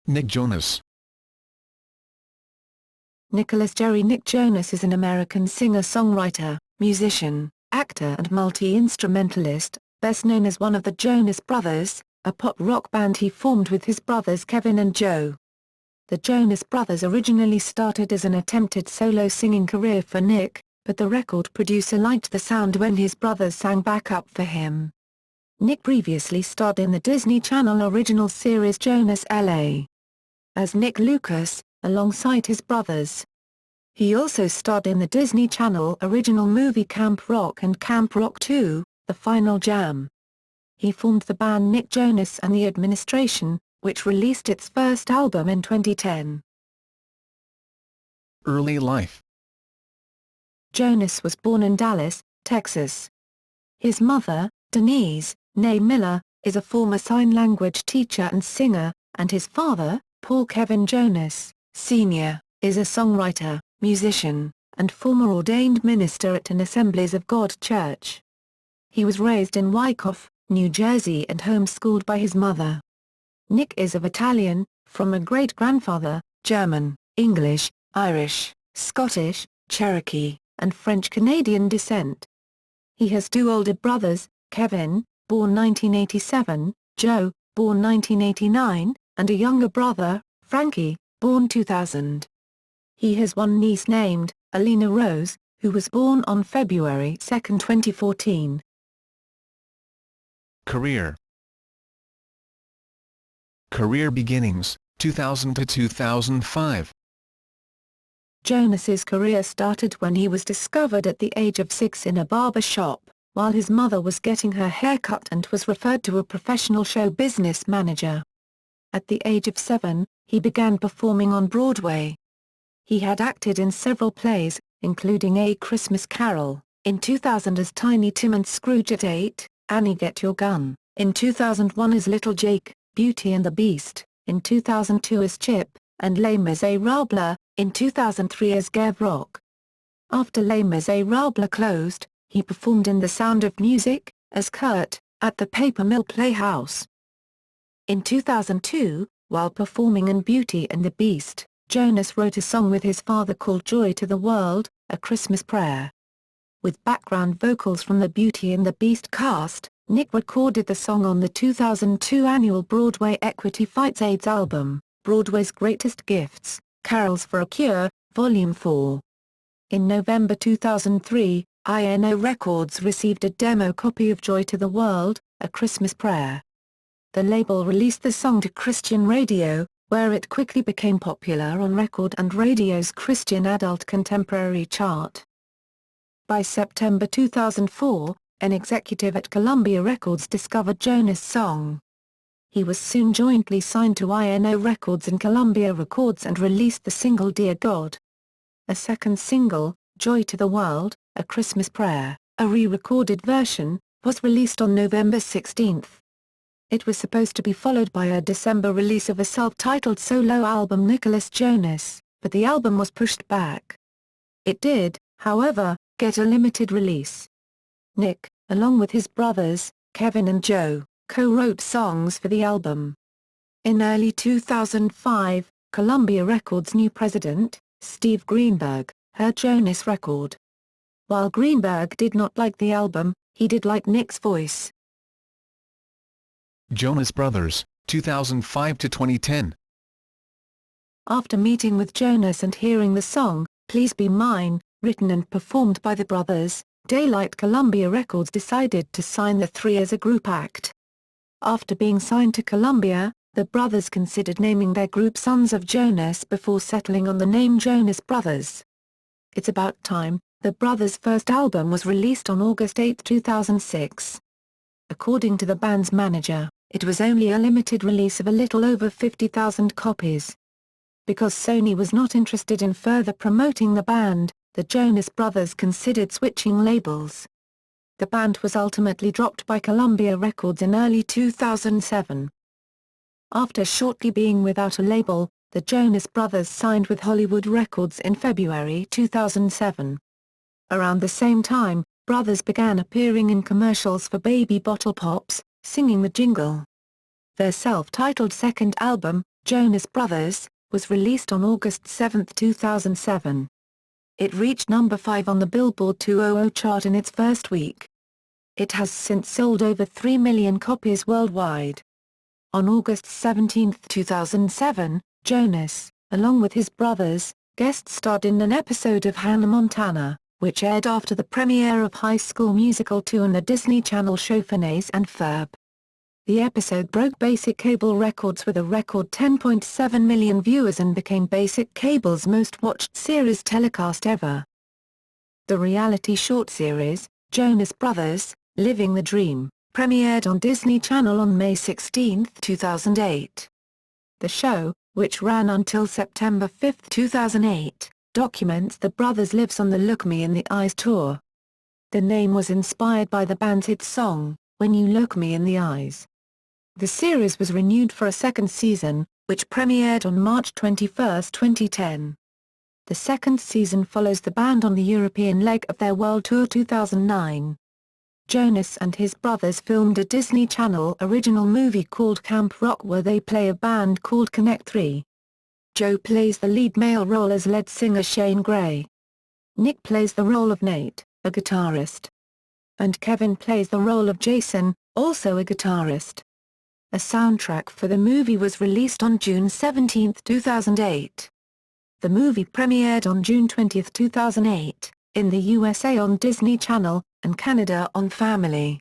Nick Jonas. Nicholas Jerry Nick Jonas is an American singer-songwriter, musician, actor and multi-instrumentalist, best known as one of the Jonas Brothers, a pop-rock band he formed with his brothers Kevin and Joe. The Jonas Brothers originally started as an attempted solo singing career for Nick, but the record producer liked the sound when his brothers sang backup for him. Nick previously starred in the Disney Channel original series Jonas L.A. as Nick Lucas, alongside his brothers. He also starred in the Disney Channel original movie Camp Rock and Camp Rock 2, The Final Jam. He formed the band Nick Jonas and The Administration, which released its first album in 2010. Early life. Jonas was born in Dallas, Texas. His mother, Denise "Nay" Miller, is a former sign language teacher and singer, and his father, Paul Kevin Jonas, Sr., is a songwriter, musician, and former ordained minister at an Assemblies of God church. He was raised in Wyckoff, New Jersey and homeschooled by his mother. Nick is of Italian, from a great-grandfather, German, English, Irish, Scottish, Cherokee, and French-Canadian descent. He has two older brothers, Kevin, born 1987, Joe, born 1989, and a younger brother, Frankie, born 2000. He has one niece named, Alina Rose, who was born on February 2, 2014. Career. Career beginnings, 2000 to 2005. Jonas's career started when he was discovered at the age of 6 in a barber shop, while his mother was getting her hair cut and was referred to a professional show business manager. At the age of 7, he began performing on Broadway. He had acted in several plays, including A Christmas Carol, in 2000 as Tiny Tim and Scrooge at 8, Annie Get Your Gun, in 2001 as Little Jake, Beauty and the Beast, in 2002 as Chip, and Les Miserables, in 2003 as Gavroche. After Les Miserables closed, he performed in The Sound of Music, as Kurt, at the Paper Mill Playhouse. In 2002, while performing in Beauty and the Beast, Jonas wrote a song with his father called Joy to the World, A Christmas Prayer. With background vocals from the Beauty and the Beast cast, Nick recorded the song on the 2002 annual Broadway Equity Fights AIDS album, Broadway's Greatest Gifts, Carols for a Cure, Volume 4. In November 2003, INO Records received a demo copy of Joy to the World, A Christmas Prayer. The label released the song to Christian radio, where it quickly became popular on Record and Radio's Christian Adult Contemporary chart. By September 2004, an executive at Columbia Records discovered Jonas' song. He was soon jointly signed to INO Records and Columbia Records and released the single Dear God. A second single, Joy to the World, A Christmas Prayer, a re-recorded version, was released on November 16. It was supposed to be followed by a December release of a self-titled solo album Nicholas Jonas, but the album was pushed back. It did, however, get a limited release. Nick, along with his brothers, Kevin and Joe, co-wrote songs for the album. In early 2005, Columbia Records' new president, Steve Greenberg, heard Jonas' record. While Greenberg did not like the album, he did like Nick's voice. Jonas Brothers, 2005 to 2010. After meeting with Jonas and hearing the song, Please Be Mine, written and performed by the brothers, Daylight Columbia Records decided to sign the three as a group act. After being signed to Columbia, the brothers considered naming their group Sons of Jonas before settling on the name Jonas Brothers. It's About Time, the brothers' first album was released on August 8, 2006. According to the band's manager, it was only a limited release of a little over 50,000 copies. Because Sony was not interested in further promoting the band, the Jonas Brothers considered switching labels. The band was ultimately dropped by Columbia Records in early 2007. After shortly being without a label, the Jonas Brothers signed with Hollywood Records in February 2007. Around the same time, brothers began appearing in commercials for Baby Bottle Pops, singing the jingle. Their self-titled second album, Jonas Brothers, was released on August 7, 2007. It reached number 5 on the Billboard 200 chart in its first week. It has since sold over 3 million copies worldwide. On August 17, 2007, Jonas, along with his brothers, guest-starred in an episode of Hannah Montana, which aired after the premiere of High School Musical 2 on the Disney Channel show Phineas and Ferb. The episode broke basic cable records with a record 10.7 million viewers and became basic cable's most-watched series telecast ever. The reality short series, Jonas Brothers, Living the Dream, premiered on Disney Channel on May 16, 2008. The show, which ran until September 5, 2008, documents the brothers' lives on the Look Me in the Eyes tour. The name was inspired by the band's hit song, When You Look Me in the Eyes. The series was renewed for a second season, which premiered on March 21, 2010. The second season follows the band on the European leg of their World Tour 2009. Jonas and his brothers filmed a Disney Channel original movie called Camp Rock where they play a band called Connect 3. Joe plays the lead male role as lead singer Shane Gray. Nick plays the role of Nate, a guitarist. And Kevin plays the role of Jason, also a guitarist. A soundtrack for the movie was released on June 17, 2008. The movie premiered on June 20, 2008, in the USA on Disney Channel, and Canada on Family.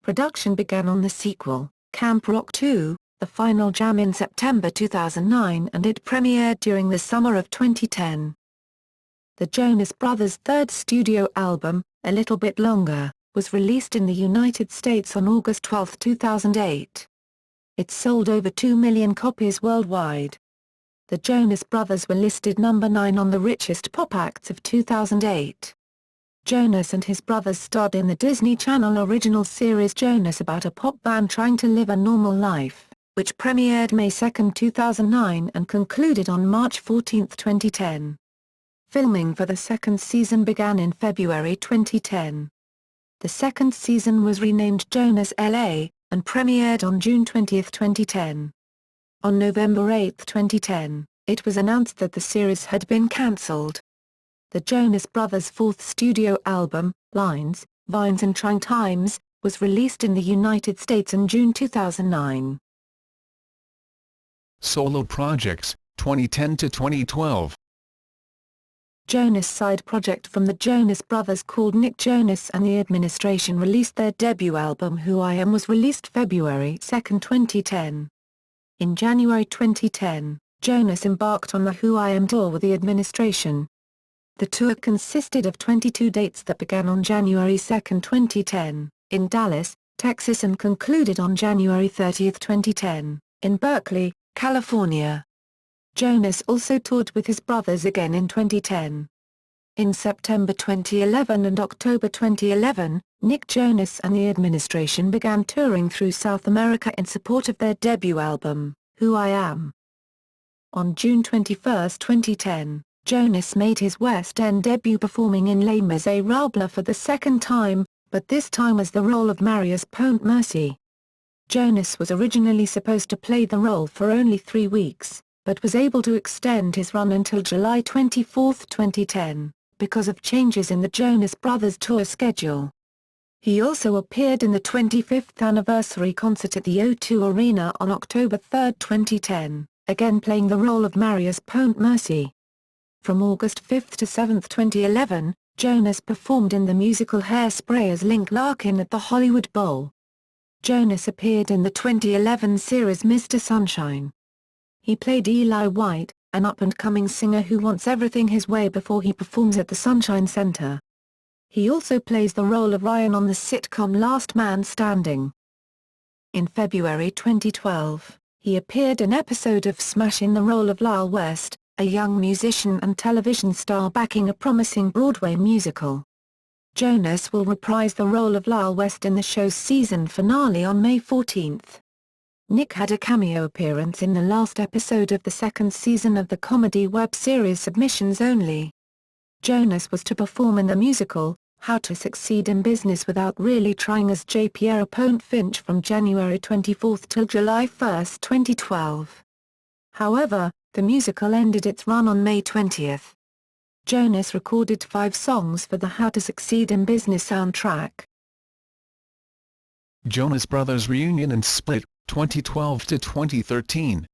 Production began on the sequel, Camp Rock 2, The Final Jam in September 2009 and it premiered during the summer of 2010. The Jonas Brothers' third studio album, A Little Bit Longer, was released in the United States on August 12, 2008. It sold over 2 million copies worldwide. The Jonas Brothers were listed number 9 on the richest pop acts of 2008. Jonas and his brothers starred in the Disney Channel original series Jonas about a pop band trying to live a normal life, which premiered May 2, 2009 and concluded on March 14, 2010. Filming for the second season began in February 2010. The second season was renamed Jonas L.A., and premiered on June 20, 2010. On November 8, 2010, it was announced that the series had been cancelled. The Jonas Brothers' fourth studio album, Lines, Vines and Trying Times, was released in the United States in June 2009. Solo projects, 2010 to 2012. Jonas' side project from the Jonas Brothers called Nick Jonas and the Administration released their debut album Who I Am was released February 2, 2010. In January 2010, Jonas embarked on the Who I Am tour with the Administration. The tour consisted of 22 dates that began on January 2, 2010, in Dallas, Texas and concluded on January 30, 2010, in Berkeley, California. Jonas also toured with his brothers again in 2010. In September 2011 and October 2011, Nick Jonas and the Administration began touring through South America in support of their debut album, Who I Am. On June 21, 2010, Jonas made his West End debut performing in Les Miserables for the second time, but this time as the role of Marius Pontmercy. Jonas was originally supposed to play the role for only 3 weeks, but was able to extend his run until July 24, 2010, because of changes in the Jonas Brothers tour schedule. He also appeared in the 25th anniversary concert at the O2 Arena on October 3, 2010, again playing the role of Marius Pontmercy. From August 5 to 7, 2011, Jonas performed in the musical Hairspray as Link Larkin at the Hollywood Bowl. Jonas appeared in the 2011 series Mr. Sunshine. He played Eli White, an up-and-coming singer who wants everything his way before he performs at the Sunshine Center. He also plays the role of Ryan on the sitcom Last Man Standing. In February 2012, he appeared in an episode of Smash in the role of Lyle West, a young musician and television star backing a promising Broadway musical. Jonas will reprise the role of Lyle West in the show's season finale on May 14. Nick had a cameo appearance in the last episode of the second season of the comedy web series Submissions Only. Jonas was to perform in the musical, How to Succeed in Business Without Really Trying as J. Pierre Finch from January 24 till July 1, 2012. However, the musical ended its run on May 20. Jonas recorded 5 songs for the How to Succeed in Business soundtrack. Jonas Brothers reunion and split, 2012 to 2013.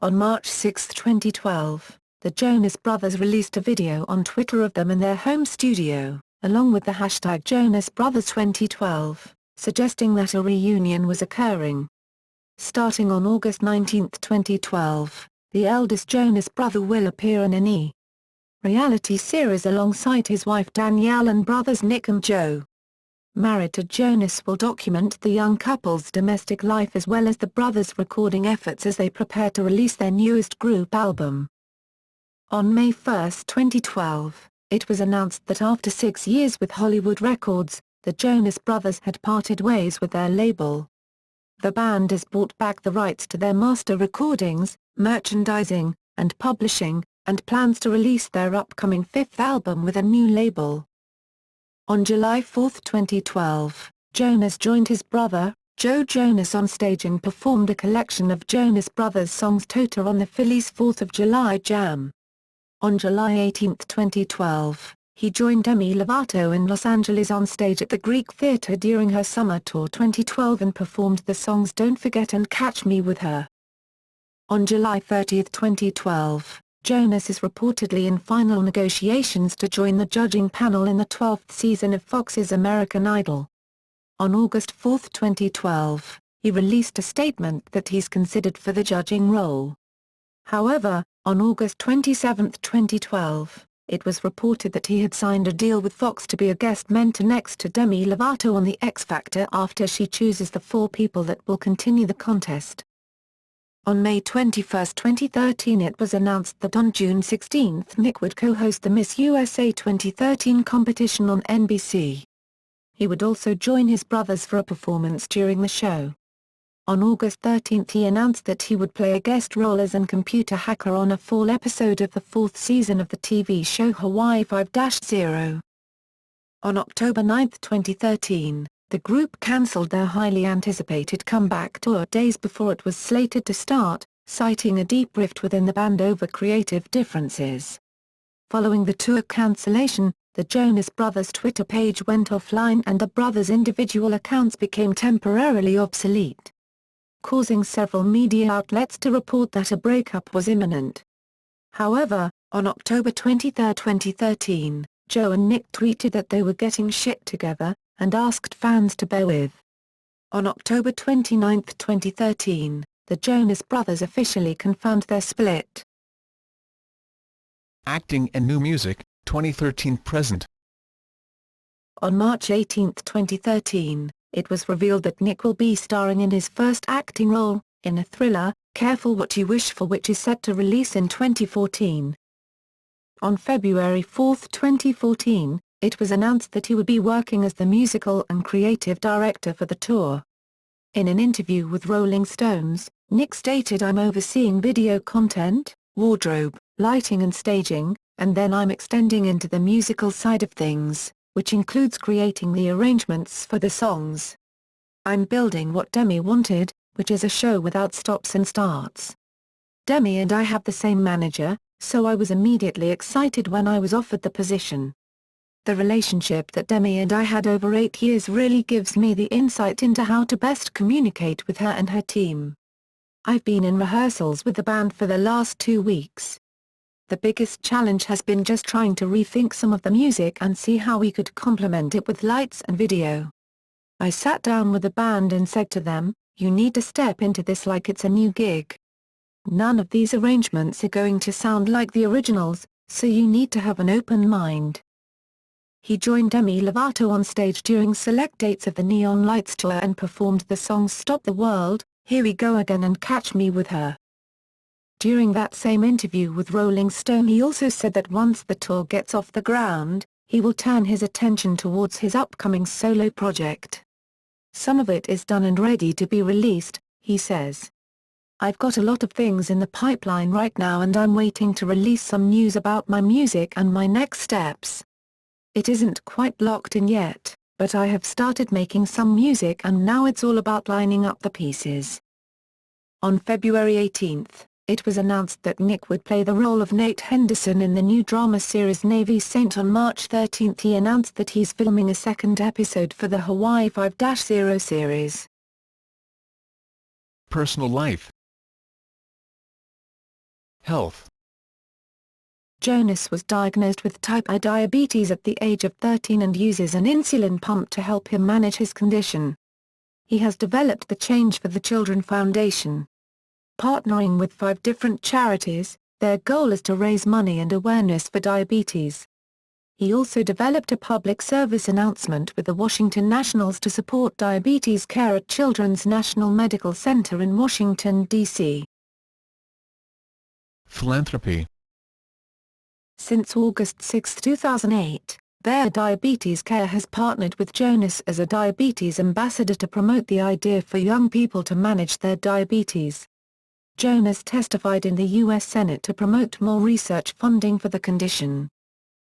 On March 6, 2012, the Jonas Brothers released a video on Twitter of them in their home studio, along with the hashtag #JonasBrothers2012, suggesting that a reunion was occurring. Starting on August 19, 2012, the eldest Jonas brother will appear in an reality series alongside his wife Danielle and brothers Nick and Joe. Married to Jonas will document the young couple's domestic life as well as the brothers' recording efforts as they prepare to release their newest group album. On May 1, 2012, it was announced that after 6 years with Hollywood Records, the Jonas Brothers had parted ways with their label. The band has bought back the rights to their master recordings, merchandising, and publishing, and plans to release their upcoming 5th album with a new label. On July 4, 2012, Jonas joined his brother, Joe Jonas on stage and performed a collection of Jonas Brothers songs Tota on the Phillies' 4th of July Jam. On July 18, 2012, he joined Demi Lovato in Los Angeles on stage at the Greek Theatre during her summer tour 2012 and performed the songs Don't Forget and Catch Me with her. On July 30, 2012, Jonas is reportedly in final negotiations to join the judging panel in the 12th season of Fox's American Idol. On August 4, 2012, he released a statement that he's considered for the judging role. However, on August 27, 2012, it was reported that he had signed a deal with Fox to be a guest mentor next to Demi Lovato on The X Factor after she chooses the 4 people that will continue the contest. On May 21, 2013 it was announced that on June 16 Nick would co-host the Miss USA 2013 competition on NBC. He would also join his brothers for a performance during the show. On August 13 he announced that he would play a guest role as a computer hacker on a fall episode of the 4th season of the TV show Hawaii 5-0. On October 9, 2013, the group cancelled their highly anticipated comeback tour days before it was slated to start, citing a deep rift within the band over creative differences. Following the tour cancellation, the Jonas Brothers' Twitter page went offline and the brothers' individual accounts became temporarily obsolete, causing several media outlets to report that a breakup was imminent. However, on October 23, 2013, Joe and Nick tweeted that they were getting shit together, and asked fans to bear with. On October 29, 2013, the Jonas Brothers officially confirmed their split. Acting and new music, 2013-present. On March 18, 2013, it was revealed that Nick will be starring in his first acting role, in a thriller, Careful What You Wish For, which is set to release in 2014. On February 4, 2014, it was announced that he would be working as the musical and creative director for the tour. In an interview with Rolling Stones, Nick stated, "I'm overseeing video content, wardrobe, lighting and staging, and then I'm extending into the musical side of things, which includes creating the arrangements for the songs. I'm building what Demi wanted, which is a show without stops and starts. Demi and I have the same manager, so I was immediately excited when I was offered the position. The relationship that Demi and I had over 8 years really gives me the insight into how to best communicate with her and her team. I've been in rehearsals with the band for the last 2 weeks. The biggest challenge has been just trying to rethink some of the music and see how we could complement it with lights and video. I sat down with the band and said to them, you need to step into this like it's a new gig. None of these arrangements are going to sound like the originals, so you need to have an open mind." He joined Demi Lovato on stage during select dates of the Neon Lights tour and performed the songs Stop the World, Here We Go Again and Catch Me With Her. During that same interview with Rolling Stone, he also said that once the tour gets off the ground, he will turn his attention towards his upcoming solo project. "Some of it is done and ready to be released," he says. "I've got a lot of things in the pipeline right now and I'm waiting to release some news about my music and my next steps. It isn't quite locked in yet, but I have started making some music and now it's all about lining up the pieces." On February 18, it was announced that Nick would play the role of Nate Henderson in the new drama series Navy Saint. On March 13 he announced that he's filming a second episode for the Hawaii 5-0 series. Personal life. Health. Jonas was diagnosed with type I diabetes at the age of 13 and uses an insulin pump to help him manage his condition. He has developed the Change for the Children Foundation. Partnering with 5 different charities, their goal is to raise money and awareness for diabetes. He also developed a public service announcement with the Washington Nationals to support diabetes care at Children's National Medical Center in Washington, D.C. Philanthropy. Since August 6, 2008, their Diabetes Care has partnered with Jonas as a diabetes ambassador to promote the idea for young people to manage their diabetes. Jonas testified in the U.S. Senate to promote more research funding for the condition.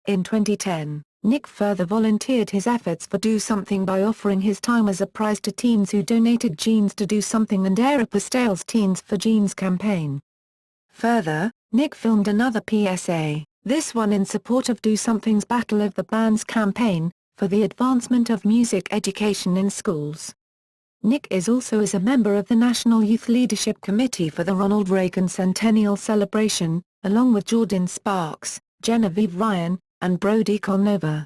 In 2010, Nick further volunteered his efforts for Do Something by offering his time as a prize to teens who donated genes to Do Something and Aeropostale's Teens for Genes campaign. Further, Nick filmed another PSA, this one in support of Do Something's Battle of the Bands campaign, for the advancement of music education in schools. Nick is also a member of the National Youth Leadership Committee for the Ronald Reagan Centennial Celebration, along with Jordan Sparks, Genevieve Ryan, and Brody Colnova.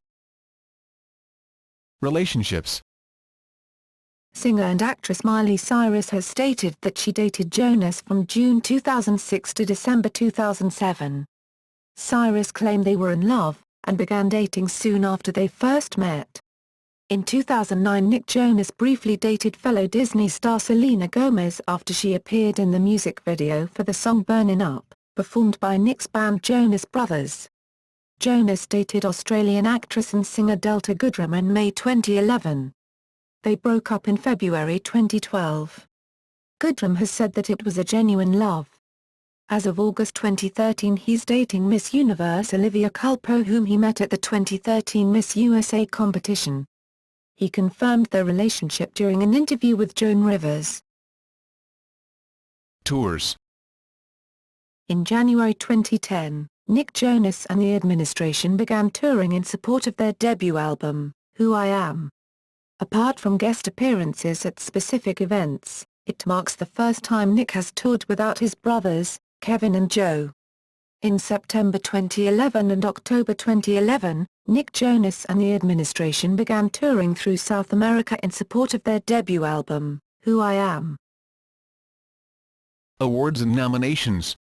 Relationships. Singer and actress Miley Cyrus has stated that she dated Jonas from June 2006 to December 2007. Cyrus claimed they were in love, and began dating soon after they first met. In 2009 Nick Jonas briefly dated fellow Disney star Selena Gomez after she appeared in the music video for the song Burnin' Up, performed by Nick's band Jonas Brothers. Jonas dated Australian actress and singer Delta Goodrem in May 2011. They broke up in February 2012. Goodrem has said that it was a genuine love. As of August 2013 he's dating Miss Universe Olivia Culpo, whom he met at the 2013 Miss USA competition. He confirmed their relationship during an interview with Joan Rivers. Tours. In January 2010, Nick Jonas and The Administration began touring in support of their debut album, Who I Am. Apart from guest appearances at specific events, it marks the first time Nick has toured without his brothers, Kevin and Joe. In September 2011 and October 2011, Nick Jonas and The Administration began touring through South America in support of their debut album, Who I Am. Awards and nominations.